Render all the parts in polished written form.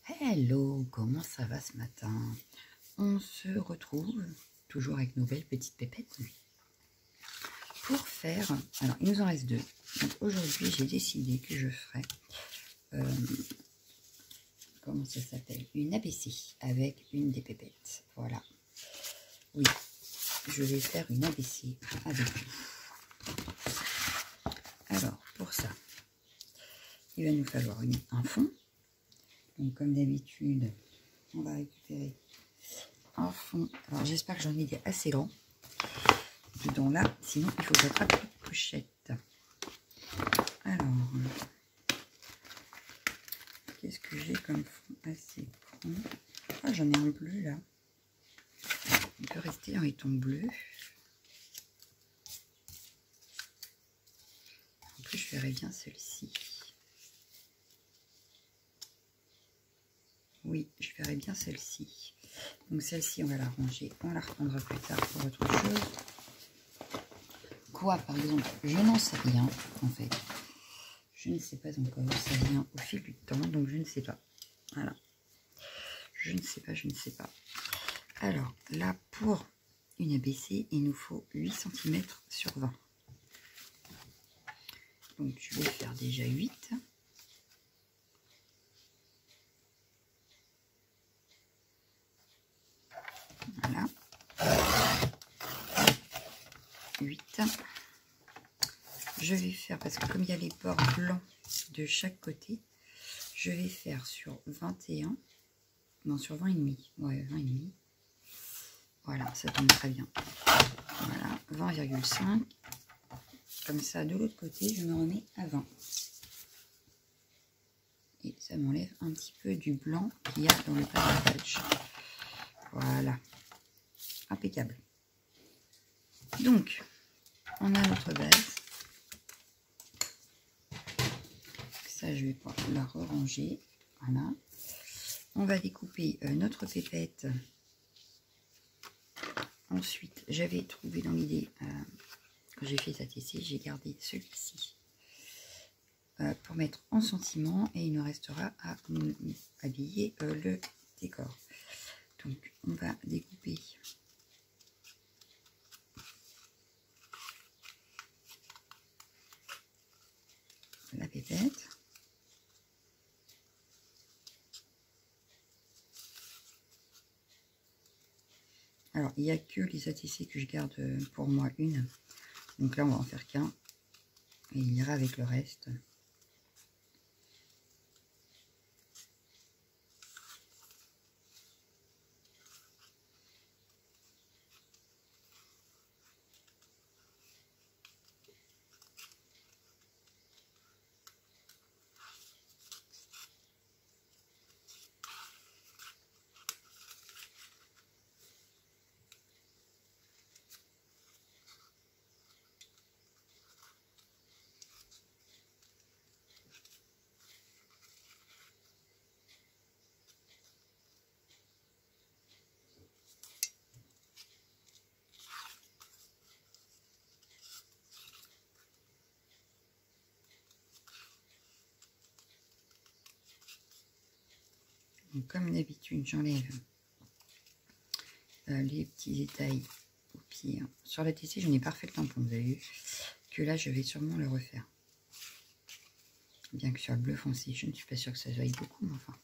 Hello, comment ça va ce matin? On se retrouve toujours avec nos belles petites pépettes pour faire... Alors, il nous en reste deux. Donc aujourd'hui, j'ai décidé que je ferais... comment ça s'appelle? Une ABC avec une des pépettes. Voilà. Oui, je vais faire une ABC avec vous. Alors, pour ça, il va nous falloir un fond. Donc, comme d'habitude, on va récupérer un fond. Alors, j'espère que j'en ai des assez grands dedans là. Sinon, il faut que j'attrape une pochette. Alors, qu'est-ce que j'ai comme fond assez grand? Ah, j'en ai un bleu là. On peut rester dans les tons bleus. En plus, je verrai bien celle-ci. Oui, je verrai bien celle-ci. Donc celle-ci, on va la ranger. On la reprendra plus tard pour autre chose. Quoi, par exemple? Je n'en sais rien, en fait. Je ne sais pas encore. Ça vient au fil du temps, donc je ne sais pas. Voilà. Je ne sais pas, je ne sais pas. Alors, là, pour une ABC, il nous faut 8 cm sur 20. Donc, je vais faire déjà 8. Voilà. 8. Je vais faire, parce que comme il y a les bords blancs de chaque côté, je vais faire sur 21. Non, sur 20 et demi. Ouais, 20 et demi. Voilà, ça tombe très bien. Voilà, 20,5. Comme ça, de l'autre côté, je me remets à 20. Et ça m'enlève un petit peu du blanc qu'il y a dans le package. Voilà. Impeccable. Donc, on a notre base. Ça, je vais pouvoir la ranger. Voilà. On va découper notre pépette. Ensuite, j'avais trouvé dans l'idée, quand j'ai fait cet essai, j'ai gardé celui-ci pour mettre en sentiment et il nous restera à habiller le décor. Donc, on va découper la pépette. Alors, il n'y a que les ATC que je garde pour moi une. Donc là, on va en faire qu'un. Et il ira avec le reste. Donc, comme d'habitude, j'enlève les petits détails au pire. Sur la TC, j'en ai pas refait le tampon, vous avez vu que là, je vais sûrement le refaire. Bien que sur le bleu foncé, je ne suis pas sûre que ça se voie beaucoup, mais enfin.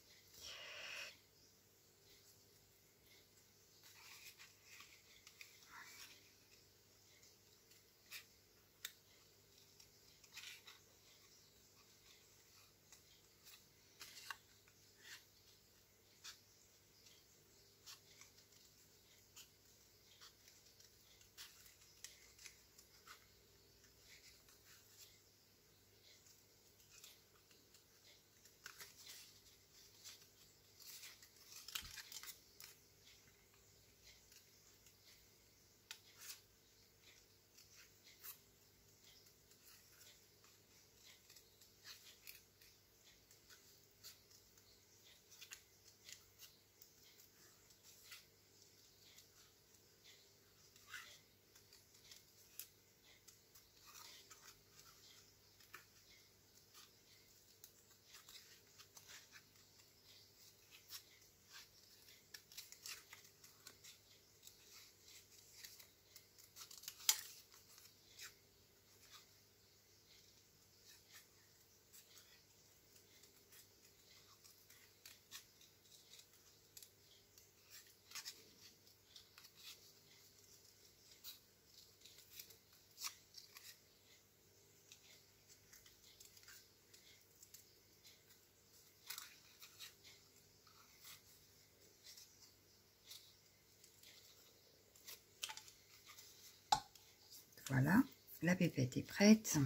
Voilà, la pépette est prête.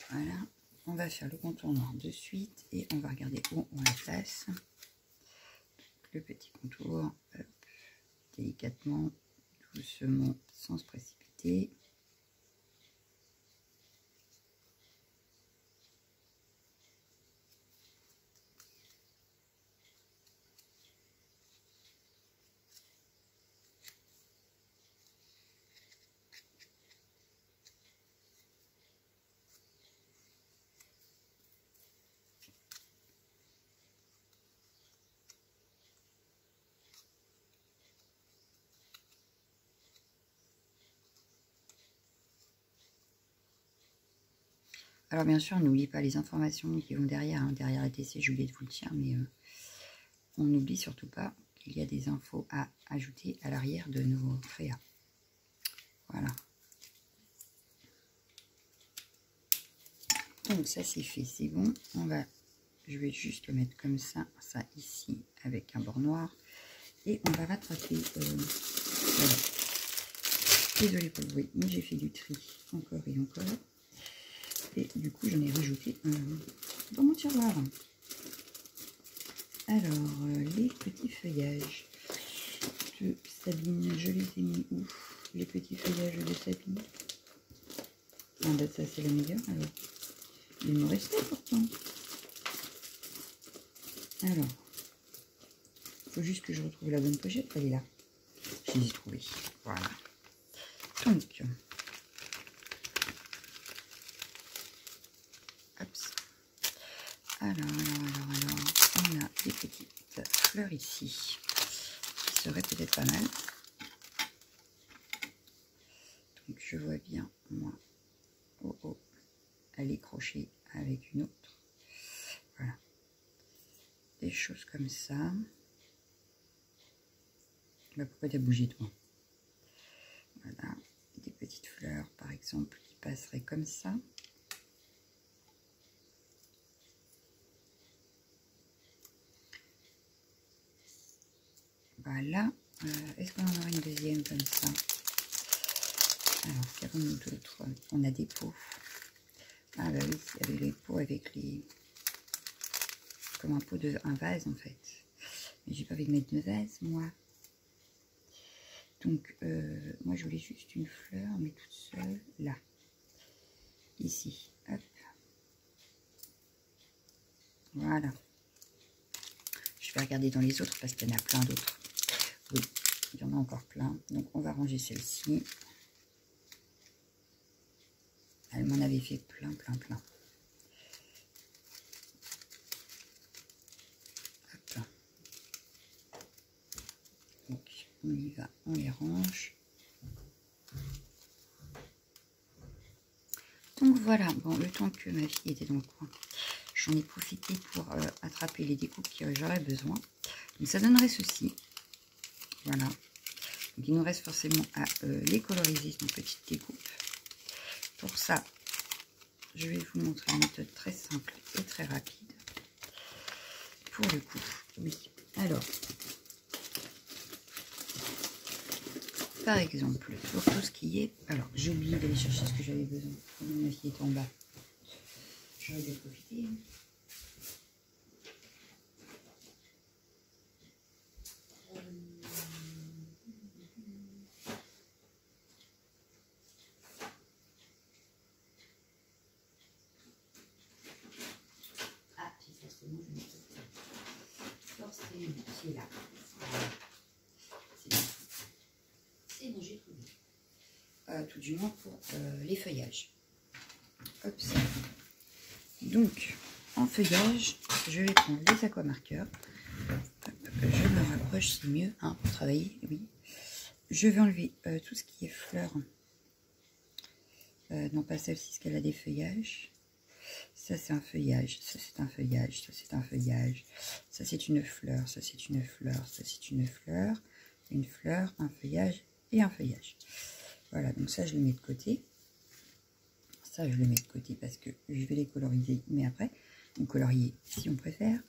Voilà, on va faire le contour noir de suite et on va regarder où on la place. Le petit contour, hop, délicatement, doucement, sans se précipiter. Alors bien sûr, n'oubliez pas les informations qui vont derrière, hein. Derrière la TC, j'ai oublié de vous le dire, mais on n'oublie surtout pas qu'il y a des infos à ajouter à l'arrière de nos créas. Voilà. Donc ça c'est fait, c'est bon. Je vais juste le mettre comme ça ici avec un bord noir. Et on va rattraper. Voilà. Désolée pour le bruit, mais j'ai fait du tri encore et encore. Et du coup, j'en ai rajouté dans mon tiroir. Alors, les petits feuillages de Sabine, je les ai mis où? Les petits feuillages de Sabine. Ah bah ça, c'est la meilleure, alors. Il me restait pourtant. Alors, il faut juste que je retrouve la bonne pochette. Elle est là. Je les ai trouvées. Voilà. Donc, alors, on a des petites fleurs ici qui seraient peut-être pas mal. Donc, je vois bien, moi, aller crocher avec une autre. Voilà. Des choses comme ça. Bah, pourquoi t'as bougé, toi? Voilà. Des petites fleurs, par exemple, qui passeraient comme ça. Voilà. Est-ce qu'on en aura une deuxième comme ça? Alors, qu'avons-nous d'autres? On a des pots. Ah bah oui, il y avait les pots avec les... Comme un pot de... un vase, en fait. Mais j'ai pas envie de mettre de vase, moi. Donc, moi, je voulais juste une fleur, mais toute seule, là. Ici. Hop. Voilà. Je vais regarder dans les autres, parce qu'il y en a plein d'autres. Oui, il y en a encore plein. Donc, on va ranger celle-ci. Elle m'en avait fait plein. Hop. Donc, on y va, on les range. Donc, voilà. Bon, le temps que ma fille était dans le coin, j'en ai profité pour attraper les découpes que j'aurais besoin. Donc, ça donnerait ceci. Voilà. Donc, il nous reste forcément à les coloriser, nos petites découpes. Pour ça, je vais vous montrer une méthode très simple et très rapide. Pour le coup, oui. Alors, par exemple, pour tout ce qui est... Alors, j'ai oublié d'aller chercher ce que j'avais besoin. Ma fille est en bas. J'aurais dû profiter. Ah, c'est forcément, je vais forcément, c'est là. C'est bon, j'ai trouvé. Tout du moins pour les feuillages. Hop, ça. Donc, en feuillage, je vais prendre les aquamarqueurs. Je me rapproche, c'est mieux hein, pour travailler, oui. Je vais enlever tout ce qui est fleurs. Non, pas celle-ci, parce qu'elle a des feuillages. Ça, c'est un feuillage. Ça, c'est un feuillage. Ça, c'est un feuillage. Ça, c'est une fleur. Ça, c'est une fleur. Ça, c'est une fleur. Une fleur, un feuillage et un feuillage. Voilà, donc ça, je le mets de côté. Ça, je le mets de côté parce que je vais les coloriser, mais après, ou colorier si on préfère.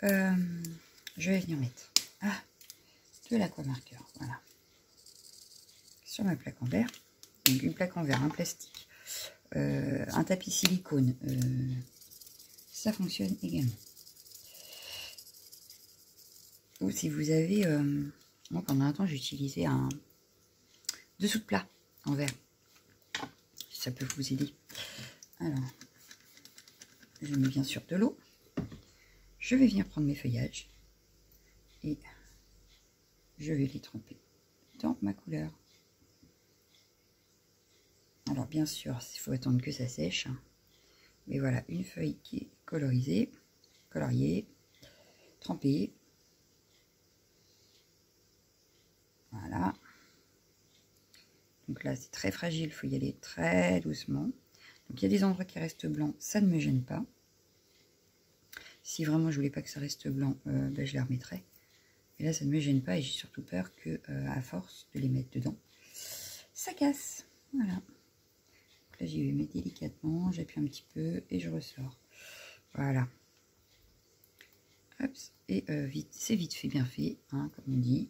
Je vais venir mettre de l'aquamarqueur. Voilà. sur ma plaque en verre. Donc une plaque en verre, un plastique, un tapis silicone, ça fonctionne également. Ou si vous avez, moi pendant un temps j'utilisais un dessous de plat en verre. Ça peut vous aider. Alors, je mets bien sûr de l'eau. Je vais venir prendre mes feuillages et je vais les tremper dans ma couleur. Alors bien sûr, il faut attendre que ça sèche. Mais voilà, une feuille qui est colorisée, coloriée, trempée. Voilà. Donc là, c'est très fragile, il faut y aller très doucement. Donc il y a des endroits qui restent blancs, ça ne me gêne pas. Si vraiment je voulais pas que ça reste blanc, ben, je les remettrai. Et là, ça ne me gêne pas et j'ai surtout peur que, à force de les mettre dedans, ça casse. Voilà. Donc là, j'y vais mettre délicatement, j'appuie un petit peu et je ressors. Voilà. Hop. Et vite, c'est vite fait, bien fait, hein, comme on dit.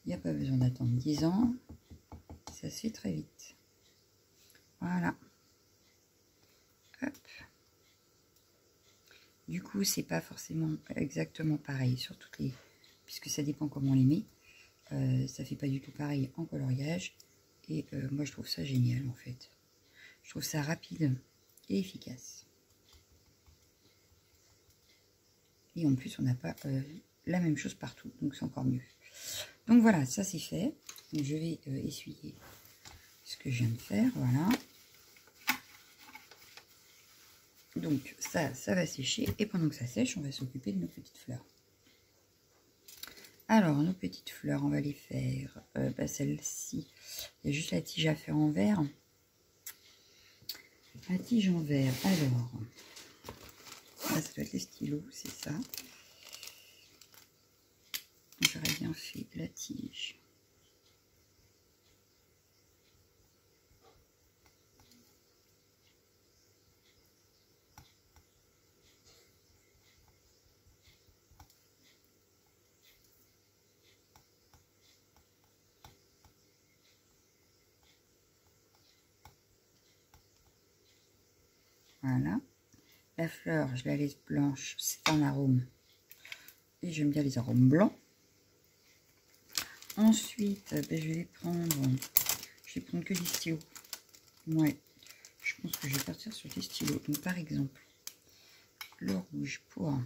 Il n'y a pas besoin d'attendre 10 ans. Ça se fait très vite. Voilà. Hop. Du coup, c'est pas forcément exactement pareil sur toutes les... puisque ça dépend comment on les met. Ça fait pas du tout pareil en coloriage. Et moi, je trouve ça génial, en fait. Je trouve ça rapide et efficace. Et en plus, on n'a pas la même chose partout. Donc, c'est encore mieux. Donc, voilà, ça, c'est fait. Donc, je vais essuyer ce que je viens de faire. Voilà. Donc ça va sécher et pendant que ça sèche, on va s'occuper de nos petites fleurs. Alors nos petites fleurs, on va les faire, bah, celle-ci, il y a juste la tige à faire en verre. La tige en verre, alors, là ça doit être les stylos, c'est ça. J'aurais bien fait la tige. Voilà. La fleur, je la laisse blanche, c'est un arôme. Et j'aime bien les arômes blancs. Ensuite, ben, je vais prendre que des stylos. Ouais, je pense que je vais partir sur des stylos. Donc par exemple, le rouge pour...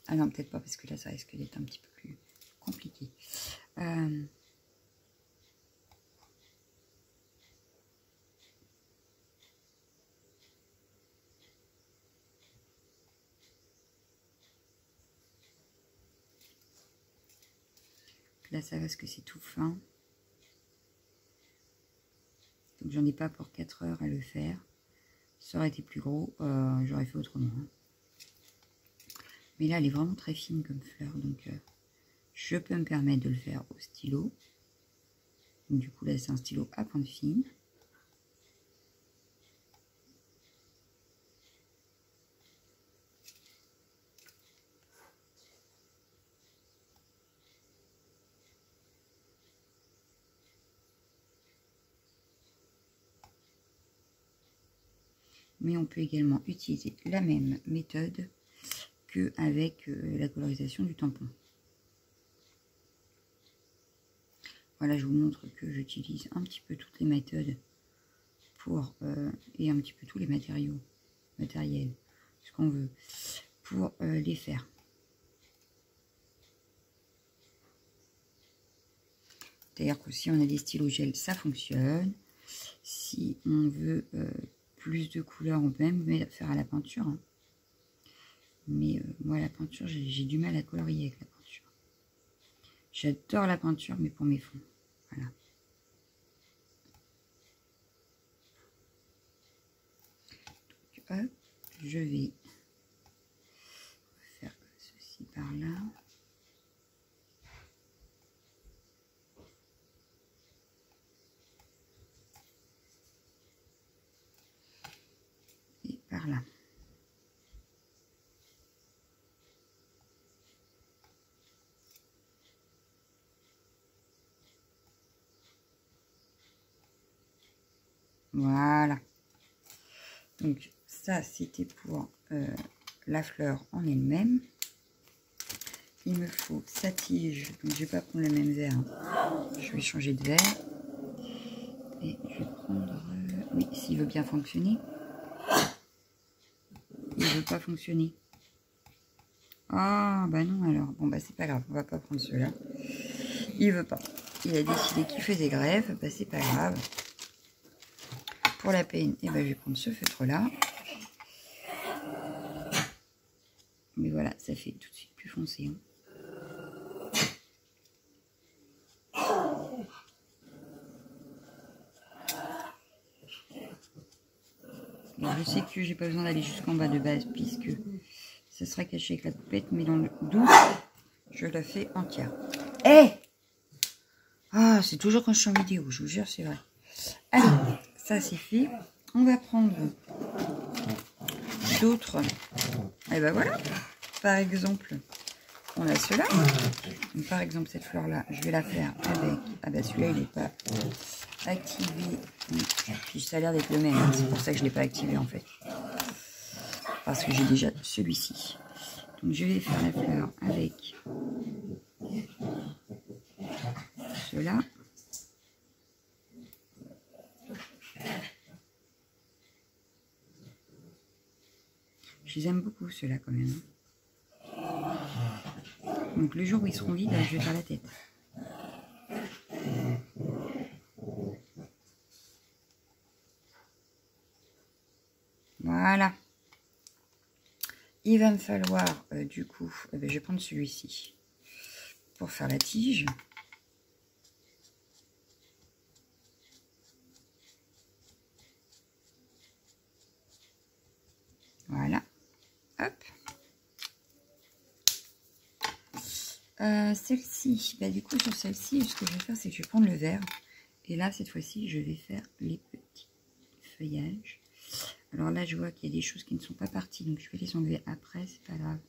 Ah non, peut-être pas parce que là, ça risque d'être un petit peu plus compliqué. Là, ça va parce que c'est tout fin. Donc, j'en ai pas pour 4 heures à le faire. Ça aurait été plus gros, j'aurais fait autrement. Mais là, elle est vraiment très fine comme fleur. Donc, je peux me permettre de le faire au stylo. Donc, du coup, là, c'est un stylo à pointe fine. Mais on peut également utiliser la même méthode qu'avec la colorisation du tampon. Voilà, je vous montre que j'utilise un petit peu toutes les méthodes pour et un petit peu tous les matériels, ce qu'on veut, pour les faire. C'est-à-dire que si on a des stylos gel, ça fonctionne. Si on veut plus de couleurs, on peut même faire à la peinture. Hein. Mais moi, la peinture, j'ai du mal à colorier avec la peinture. J'adore la peinture, mais pour mes fonds. Voilà. Donc, hop, je vais faire ceci par là. Et par là. Voilà. Donc ça, c'était pour la fleur en elle-même. Il me faut sa tige. Donc je vais pas prendre le même verre. Hein. Je vais changer de verre. Et je vais prendre... oui, s'il veut bien fonctionner. Il veut pas fonctionner. Ah, bah non alors. Bon, bah c'est pas grave. On va pas prendre celui-là. Il veut pas. Il a décidé qu'il faisait grève. Bah c'est pas grave. Pour la peine, et ben je vais prendre ce feutre-là. Mais voilà, ça fait tout de suite plus foncé. Hein. Alors, je sais que j'ai pas besoin d'aller jusqu'en bas de base puisque ça sera caché avec la poupette, mais dans le doute, je la fais entière. Eh ah, c'est toujours quand je suis en vidéo, je vous jure, c'est vrai. Allez, ça c'est fait. On va prendre d'autres. Et ben voilà. Par exemple, on a cela. Donc, par exemple, cette fleur-là, je vais la faire avec... ah ben celui-là, il n'est pas activé. Puis ça a l'air d'être le même. Hein. C'est pour ça que je ne l'ai pas activé en fait. Parce que j'ai déjà celui-ci. Donc je vais faire la fleur avec cela. Je les aime beaucoup ceux-là quand même. Donc le jour où ils seront vides, je vais faire la tête. Voilà. Il va me falloir du coup, je vais prendre celui-ci pour faire la tige. Voilà. Hop. Celle-ci, bah, du coup sur celle-ci, ce que je vais faire, c'est que je vais prendre le vert. Et là, cette fois-ci, je vais faire les petits feuillages. Alors là, je vois qu'il y a des choses qui ne sont pas parties, donc je vais les enlever après, c'est pas grave.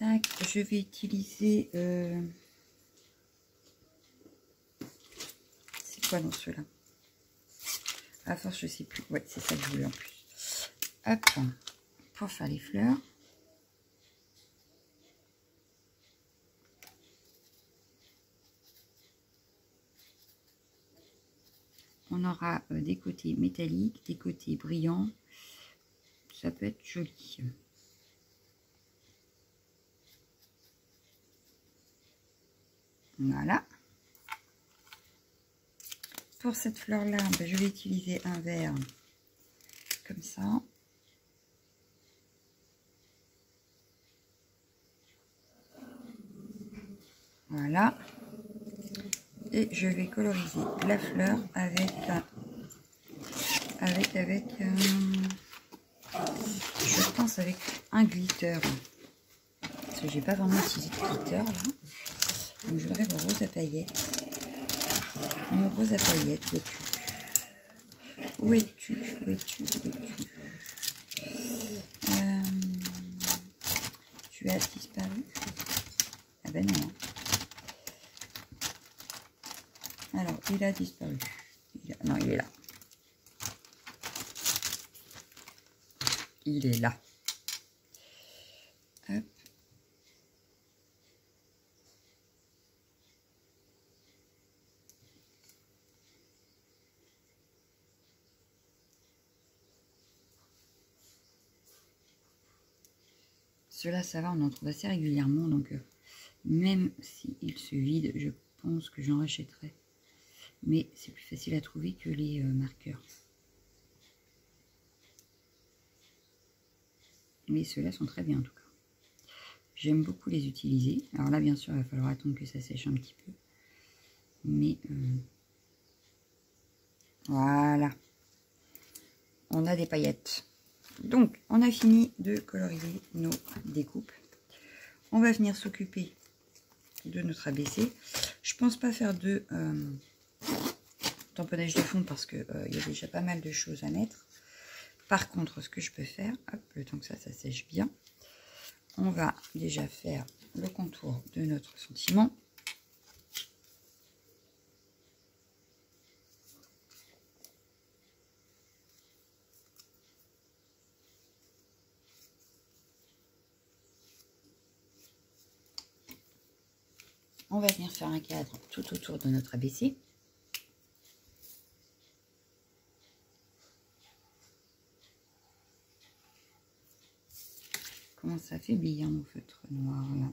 Tac, je vais utiliser... c'est quoi dans ceux-là? À force, je sais plus. Ouais, c'est ça que je voulais en plus. Hop, pour faire les fleurs. On aura des côtés métalliques, des côtés brillants. Ça peut être joli. Voilà. Pour cette fleur-là, je vais utiliser un vert comme ça. Voilà. Et je vais coloriser la fleur avec je pense avec un glitter. Parce que j'ai pas vraiment utilisé de glitter là. Donc je voudrais mon rose à paillettes. Mon rose à paillettes, où es-tu? Où es-tu? Où es-tu? Où es-tu? Tu as disparu? Ah ben non. Alors, il a disparu. Non, il est là. Il est là. Hop. Ceux-là, ça va, on en trouve assez régulièrement. Donc, même s'ils se vident, je pense que j'en rachèterai. Mais c'est plus facile à trouver que les marqueurs. Mais ceux-là sont très bien en tout cas. J'aime beaucoup les utiliser. Alors là, bien sûr, il va falloir attendre que ça sèche un petit peu. Mais voilà. On a des paillettes. Donc, on a fini de colorier nos découpes. On va venir s'occuper de notre ABC. Je pense pas faire de tamponnage de fond parce que il y a déjà pas mal de choses à mettre. Par contre, ce que je peux faire, hop, le temps que ça sèche bien, on va déjà faire le contour de notre sentiment. On va venir faire un cadre tout autour de notre ABC. Comment ça affaiblit mon feutre noir là.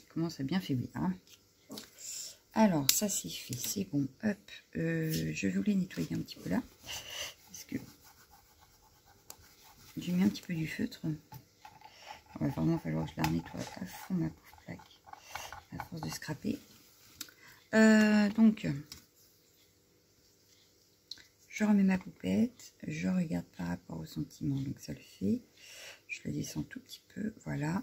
Commence à bien faiblir. Hein. Alors, ça c'est fait, c'est bon. Hop, je voulais nettoyer un petit peu là. Parce que j'ai mis un petit peu du feutre. Il va vraiment falloir que je la nettoie à fond, ma pauvre plaque. À force de scraper. Donc, je remets ma poupette. Je regarde par rapport au sentiment. Donc, ça le fait. Je le descends tout petit peu. Voilà.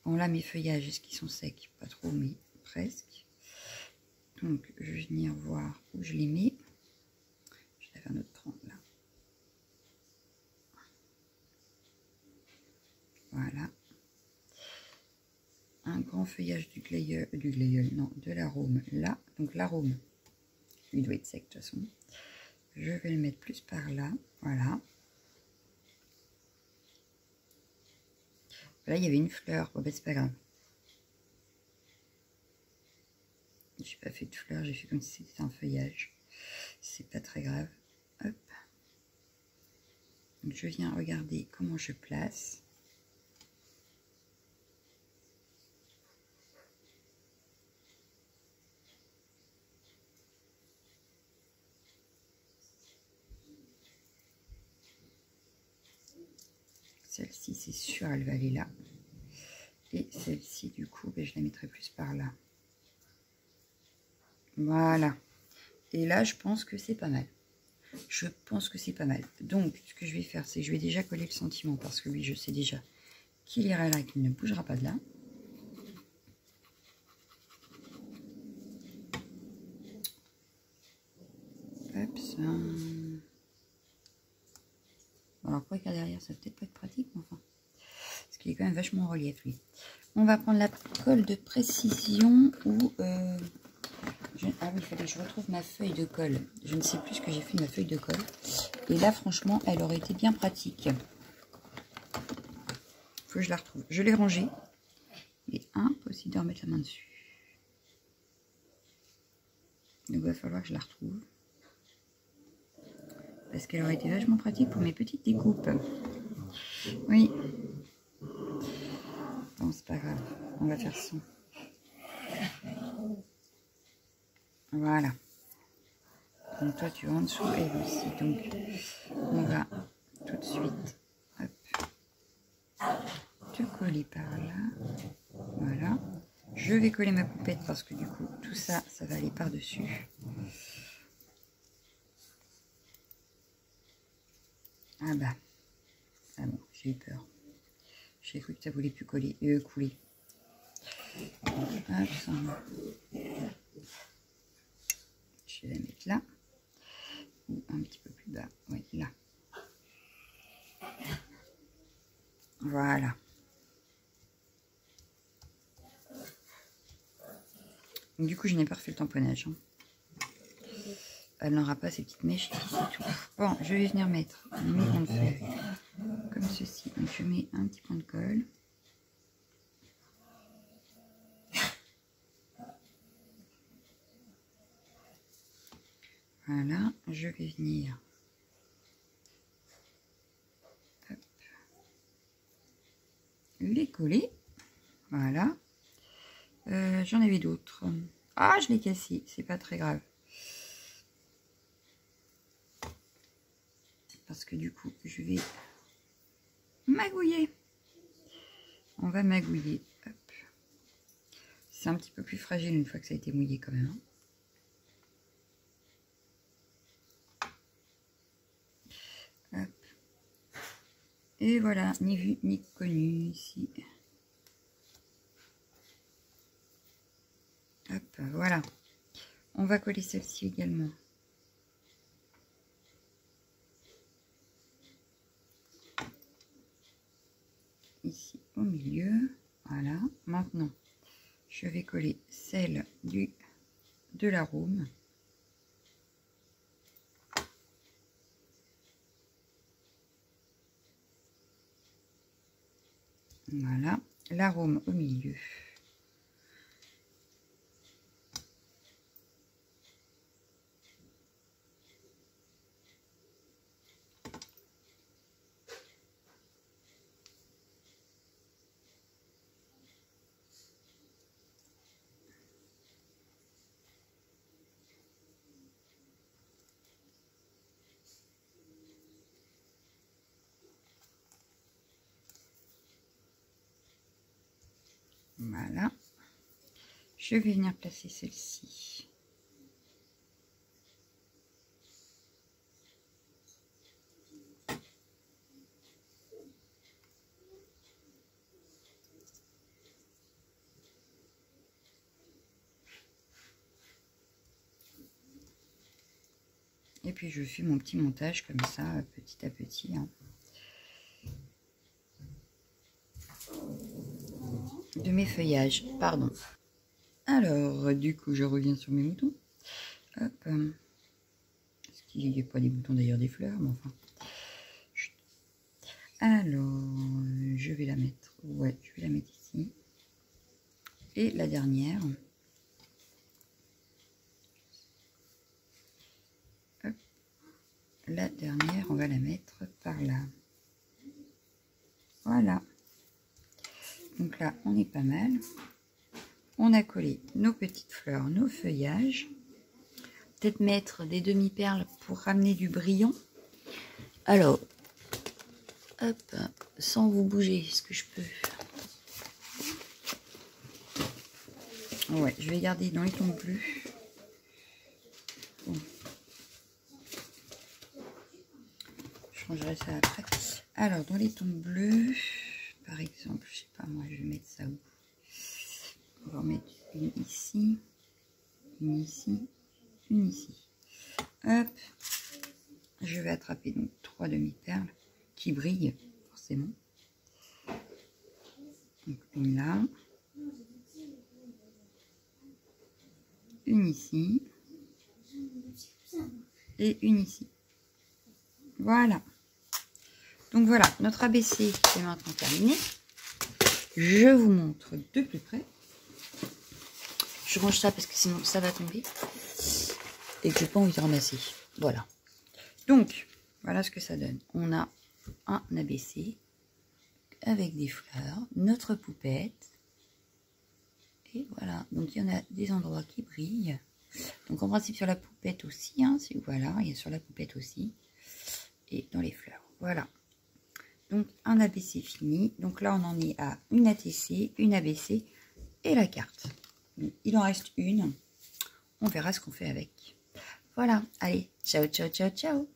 Bon, là, mes feuillages, est-ce qu'ils sont secs? Pas trop, mais presque. Donc, je vais venir voir où je les mets. Je vais faire un autre cran, là. Voilà. Un grand feuillage du glaïeul, non, de l'arôme, là. Donc, l'arôme, il doit être sec, de toute façon. Je vais le mettre plus par là. Voilà. Là, il y avait une fleur. Bon, ben, c'est pas grave. J'ai pas fait de fleurs, j'ai fait comme si c'était un feuillage. C'est pas très grave. Hop. Donc, je viens regarder comment je place. Celle-ci, c'est sûr, elle va aller là. Et celle-ci, du coup, ben, je la mettrai plus par là. Voilà. Et là, je pense que c'est pas mal. Je pense que c'est pas mal. Donc, ce que je vais faire, c'est que je vais déjà coller le sentiment. Parce que lui, je sais déjà qu'il ira là et qu'il ne bougera pas de là. Hop, ça. Alors, quoi qu'il y a derrière, ça va peut-être pas être pratique, mais enfin. Parce qu'il est quand même vachement en relief, lui. On va prendre la colle de précision ou... Ah oui, il fallait que je retrouve ma feuille de colle. Je ne sais plus ce que j'ai fait de ma feuille de colle. Et là, franchement, elle aurait été bien pratique. Il faut que je la retrouve. Je l'ai rangée. Il est impossible de remettre la main dessus. Donc, il va falloir que je la retrouve. Parce qu'elle aurait été vachement pratique pour mes petites découpes. Oui. Bon, c'est pas grave. On va faire ça. Voilà. Donc toi tu vas en dessous et aussi. Donc on va tout de suite hop, te coller par là. Voilà. Je vais coller ma poupette parce que du coup tout ça, ça va aller par-dessus. Ah bah. Ah bon, j'ai eu peur. J'ai cru que ça voulait plus coller, couler. Hop, ça. Je vais la mettre là. Ou un petit peu plus bas. Oui, là. Voilà. Donc, du coup, je n'ai pas refait le tamponnage. Hein. Elle n'aura pas ces petites mèches ici, c'est tout. Bon, je vais venir mettre mes grandes feuilles comme ceci. Donc je mets un petit point de colle. Voilà, je vais venir les coller. Voilà. J'en avais d'autres. Ah, je l'ai cassé, c'est pas très grave. Parce que du coup, je vais magouiller. On va magouiller. C'est un petit peu plus fragile une fois que ça a été mouillé quand même. Hop. Et voilà, ni vu ni connu ici. Hop, voilà. On va coller celle-ci également. Ici au milieu. Voilà. Maintenant, je vais coller celle de l'arôme. Voilà, l'arôme au milieu. Voilà. Je vais venir placer celle-ci. Et puis je fais mon petit montage comme ça, petit à petit. Hein. De mes feuillages, pardon. Alors, du coup, je reviens sur mes moutons. Hop. Est-ce qu'il n'y a pas des boutons d'ailleurs des fleurs, mais enfin. Chut. Alors, je vais la mettre. Ouais, je vais la mettre ici. Et la dernière. Hop. La dernière, on va la mettre par là. Voilà. Donc là, on est pas mal. On a collé nos petites fleurs, nos feuillages. Peut-être mettre des demi-perles pour ramener du brillant. Alors, hop, sans vous bouger, est-ce que je peux? Ouais, je vais garder dans les tons bleus. Bon. Je changerai ça après. Alors, dans les tons bleus, par exemple, je sais pas moi, je vais mettre ça où? On va en mettre une ici, une ici, une ici. Hop, je vais attraper donc 3 demi-perles qui brillent forcément. Donc une là, une ici et une ici. Voilà. Donc voilà, notre ABC est maintenant terminé. Je vous montre de plus près. Je range ça parce que sinon ça va tomber. Et que j'ai pas envie de ramasser. Voilà. Donc, voilà ce que ça donne. On a un ABC avec des fleurs, notre poupette. Et voilà. Donc, il y en a des endroits qui brillent. Donc, en principe, sur la poupette aussi. Hein, voilà, il y a sur la poupette aussi. Et dans les fleurs. Voilà. Donc, un ABC fini. Donc là, on en est à une ATC, une ABC et la carte. Donc, il en reste une. On verra ce qu'on fait avec. Voilà. Allez, ciao, ciao, ciao, ciao.